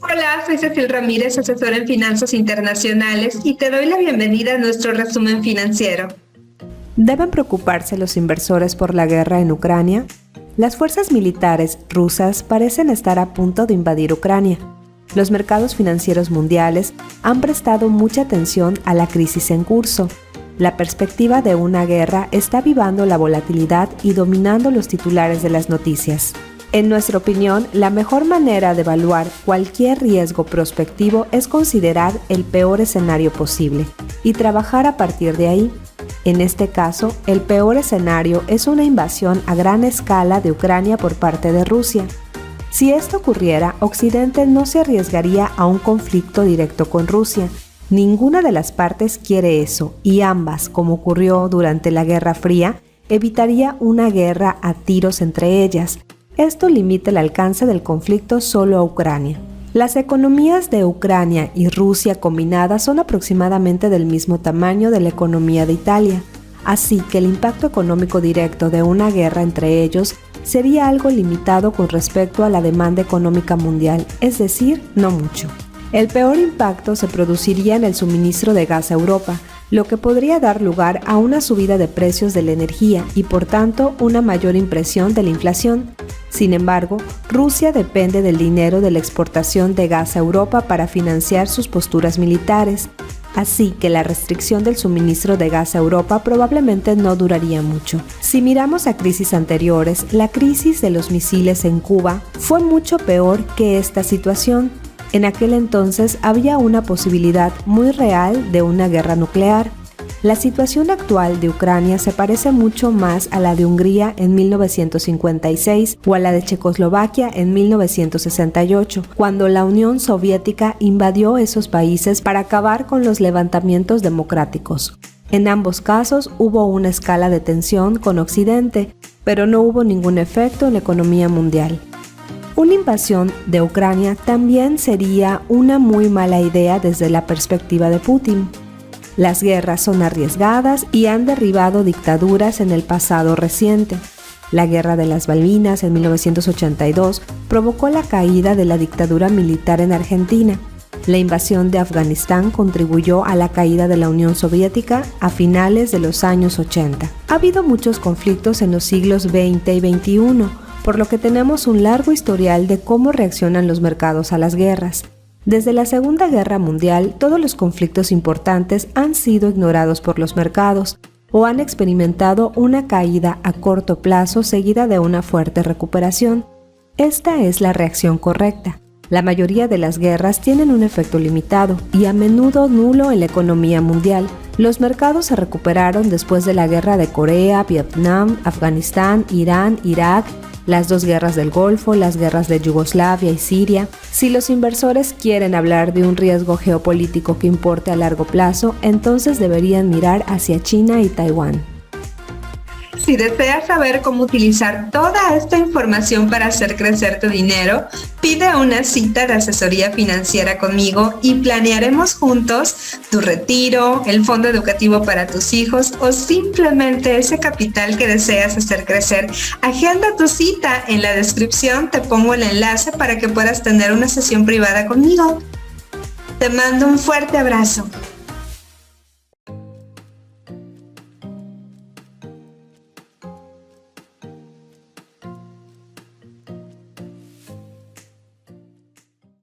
Hola, soy Cecil Ramírez, asesora en finanzas internacionales, y te doy la bienvenida a nuestro resumen financiero. ¿Deben preocuparse los inversores por la guerra en Ucrania? Las fuerzas militares rusas parecen estar a punto de invadir Ucrania. Los mercados financieros mundiales han prestado mucha atención a la crisis en curso. La perspectiva de una guerra está avivando la volatilidad y dominando los titulares de las noticias. En nuestra opinión, la mejor manera de evaluar cualquier riesgo prospectivo es considerar el peor escenario posible y trabajar a partir de ahí. En este caso, el peor escenario es una invasión a gran escala de Ucrania por parte de Rusia. Si esto ocurriera, Occidente no se arriesgaría a un conflicto directo con Rusia. Ninguna de las partes quiere eso, y ambas, como ocurrió durante la Guerra Fría, evitaría una guerra a tiros entre ellas. Esto limita el alcance del conflicto solo a Ucrania. Las economías de Ucrania y Rusia combinadas son aproximadamente del mismo tamaño de la economía de Italia, así que el impacto económico directo de una guerra entre ellos sería algo limitado con respecto a la demanda económica mundial, es decir, no mucho. El peor impacto se produciría en el suministro de gas a Europa, lo que podría dar lugar a una subida de precios de la energía y, por tanto, una mayor impresión de la inflación. Sin embargo, Rusia depende del dinero de la exportación de gas a Europa para financiar sus posturas militares, así que la restricción del suministro de gas a Europa probablemente no duraría mucho. Si miramos a crisis anteriores, la crisis de los misiles en Cuba fue mucho peor que esta situación. En aquel entonces había una posibilidad muy real de una guerra nuclear. La situación actual de Ucrania se parece mucho más a la de Hungría en 1956 o a la de Checoslovaquia en 1968, cuando la Unión Soviética invadió esos países para acabar con los levantamientos democráticos. En ambos casos hubo una escala de tensión con Occidente, pero no hubo ningún efecto en la economía mundial. Una invasión de Ucrania también sería una muy mala idea desde la perspectiva de Putin. Las guerras son arriesgadas y han derribado dictaduras en el pasado reciente. La Guerra de las Malvinas en 1982 provocó la caída de la dictadura militar en Argentina. La invasión de Afganistán contribuyó a la caída de la Unión Soviética a finales de los años 80. Ha habido muchos conflictos en los siglos XX y XXI, por lo que tenemos un largo historial de cómo reaccionan los mercados a las guerras. Desde la Segunda Guerra Mundial, todos los conflictos importantes han sido ignorados por los mercados o han experimentado una caída a corto plazo seguida de una fuerte recuperación. Esta es la reacción correcta. La mayoría de las guerras tienen un efecto limitado y a menudo nulo en la economía mundial. Los mercados se recuperaron después de la guerra de Corea, Vietnam, Afganistán, Irán, Irak, las dos guerras del Golfo, las guerras de Yugoslavia y Siria. Si los inversores quieren hablar de un riesgo geopolítico que importe a largo plazo, entonces deberían mirar hacia China y Taiwán. Si deseas saber cómo utilizar toda esta información para hacer crecer tu dinero, pide una cita de asesoría financiera conmigo y planearemos juntos tu retiro, el fondo educativo para tus hijos o simplemente ese capital que deseas hacer crecer. Agenda tu cita. En la descripción te pongo el enlace para que puedas tener una sesión privada conmigo. Te mando un fuerte abrazo.